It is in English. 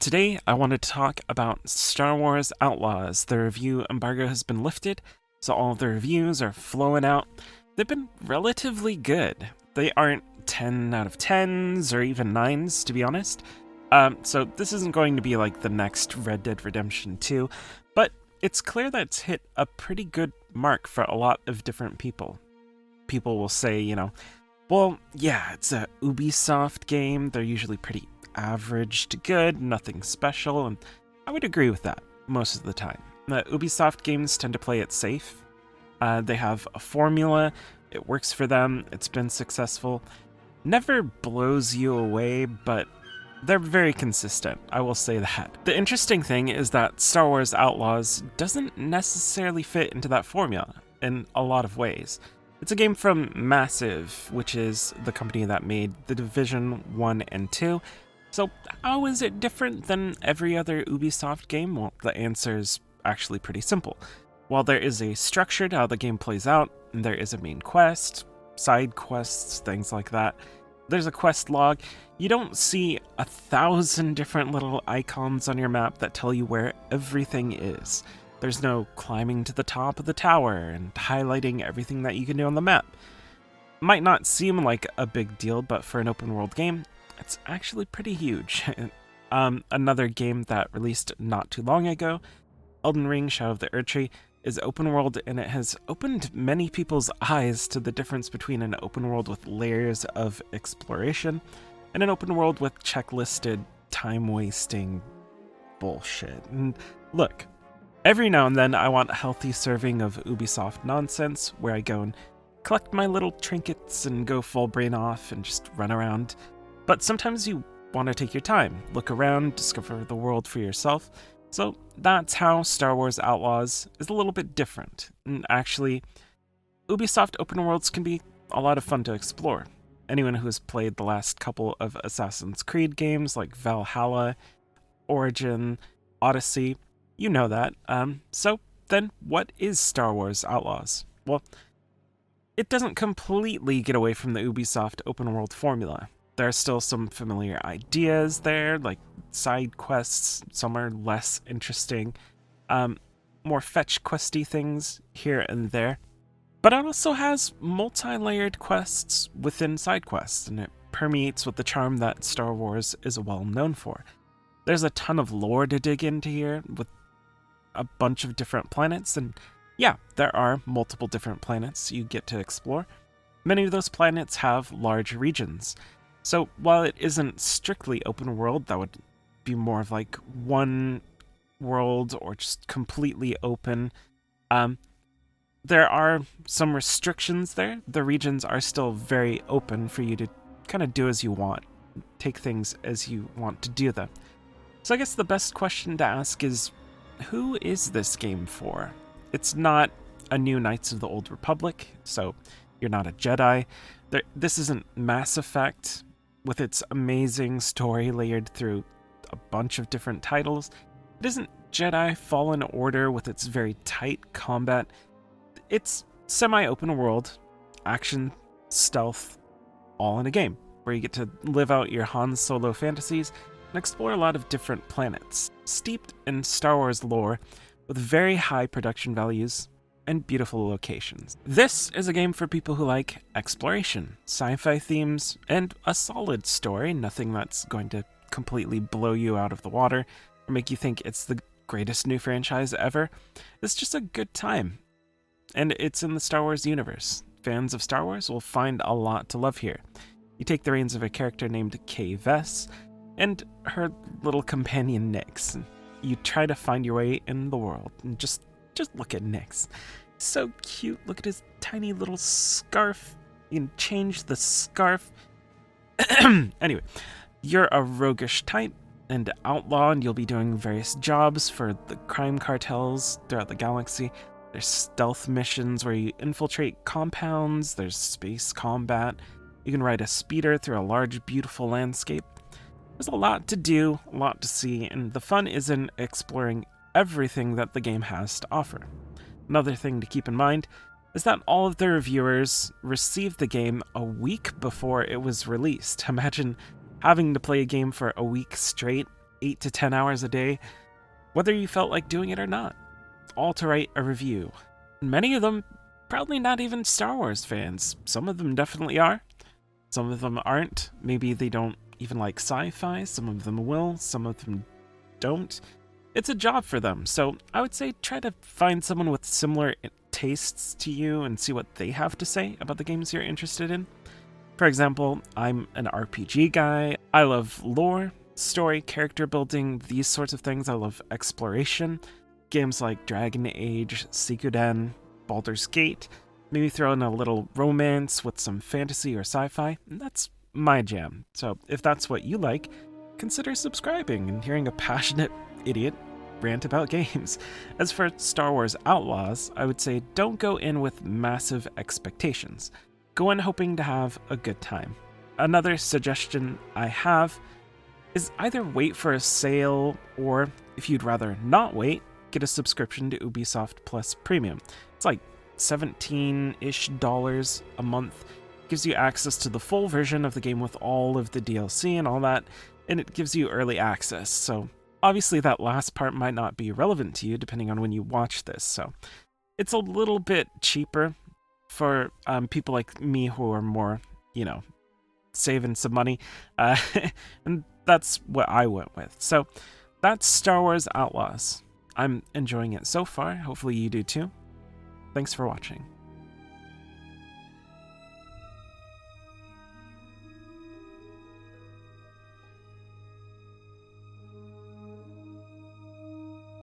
Today, I want to talk about Star Wars Outlaws. The review embargo has been lifted, so all of the reviews are flowing out. They've been relatively good. They aren't 10 out of 10s or even 9s, to be honest. So this isn't going to be like the next Red Dead Redemption 2, but it's clear that it's hit a pretty good mark for a lot of different people. People will say, well, yeah, it's a Ubisoft game. They're usually pretty average to good, nothing special, and I would agree with that most of the time. The Ubisoft games tend to play it safe. They have a formula, it works for them, it's been successful. Never blows you away, but they're very consistent, I will say that. The interesting thing is that Star Wars Outlaws doesn't necessarily fit into that formula in a lot of ways. It's a game from Massive, which is the company that made The Division 1 and 2. So how is it different than every other Ubisoft game? Well, the answer is actually pretty simple. While there is a structure to how the game plays out, and there is a main quest, side quests, things like that, there's a quest log, you don't see 1,000 different little icons on your map that tell you where everything is. There's no climbing to the top of the tower and highlighting everything that you can do on the map. Might not seem like a big deal, but for an open world game, it's actually pretty huge. Another game that released not too long ago, Elden Ring: Shadow of the Erdtree, is open world, and it has opened many people's eyes to the difference between an open world with layers of exploration and an open world with checklisted, time-wasting bullshit. And look, every now and then I want a healthy serving of Ubisoft nonsense where I go and collect my little trinkets and go full brain off and just run around. But sometimes you want to take your time, look around, discover the world for yourself. So that's how Star Wars Outlaws is a little bit different. And actually, Ubisoft open worlds can be a lot of fun to explore. Anyone who has played the last couple of Assassin's Creed games like Valhalla, Origin, Odyssey, you know that. So then what is Star Wars Outlaws? Well, it doesn't completely get away from the Ubisoft open world formula. There are still some familiar ideas there, like side quests. Some are less interesting, more fetch questy things here and there. But it also has multi-layered quests within side quests, and it permeates with the charm that Star Wars is well known for. There's a ton of lore to dig into here, with a bunch of different planets, and yeah, there are multiple different planets you get to explore. Many of those planets have large regions. So while it isn't strictly open world, that would be more of like one world or just completely open. There are some restrictions there. The regions are still very open for you to kind of do as you want, take things as you want to do them. So I guess the best question to ask is, who is this game for? It's not a new Knights of the Old Republic, so you're not a Jedi. This isn't Mass Effect, with its amazing story layered through a bunch of different titles. It isn't Jedi Fallen Order with its very tight combat. It's semi-open world, action, stealth, all in a game, where you get to live out your Han Solo fantasies and explore a lot of different planets, steeped in Star Wars lore with very high production values and beautiful locations. This is a game for people who like exploration, sci-fi themes, and a solid story, nothing that's going to completely blow you out of the water or make you think it's the greatest new franchise ever. It's just a good time. And it's in the Star Wars universe. Fans of Star Wars will find a lot to love here. You take the reins of a character named Kay Vess and her little companion Nix. You try to find your way in the world, and just look at Nix. So cute. Look at his tiny little scarf. You can change the scarf. Anyway, you're a roguish type and outlaw, and you'll be doing various jobs for the crime cartels throughout the galaxy. There's stealth missions where you infiltrate compounds. There's space combat. You can ride a speeder through a large, beautiful landscape. There's a lot to do, a lot to see, and the fun is in exploring everything that the game has to offer. Another thing to keep in mind is that all of the reviewers received the game a week before it was released. Imagine having to play a game for a week straight 8 to 10 hours a day, whether you felt like doing it or not, all to write a review. Many of them probably not even Star Wars fans. Some of them definitely are. Some of them aren't. Maybe they don't even like sci-fi. Some of them will. Some of them don't. It's a job for them. So I would say try to find someone with similar tastes to you and see what they have to say about the games you're interested in. For example, I'm an RPG guy. I love lore, story, character building, these sorts of things. I love exploration. Games like Dragon Age, Suikoden, Baldur's Gate, maybe throw in a little romance with some fantasy or sci-fi, and that's my jam. So if that's what you like, consider subscribing and hearing a passionate idiot rant about games. As for Star Wars Outlaws, I would say don't go in with massive expectations. Go in hoping to have a good time. Another suggestion I have is either wait for a sale, or if you'd rather not wait, get a subscription to Ubisoft Plus Premium. It's like $17-ish a month. Gives you access to the full version of the game with all of the DLC and all that, and it gives you early access. So obviously that last part might not be relevant to you depending on when you watch this. So it's a little bit cheaper for people like me who are more, saving some money. And that's what I went with. So that's Star Wars Outlaws. I'm enjoying it so far. Hopefully you do too. Thanks for watching.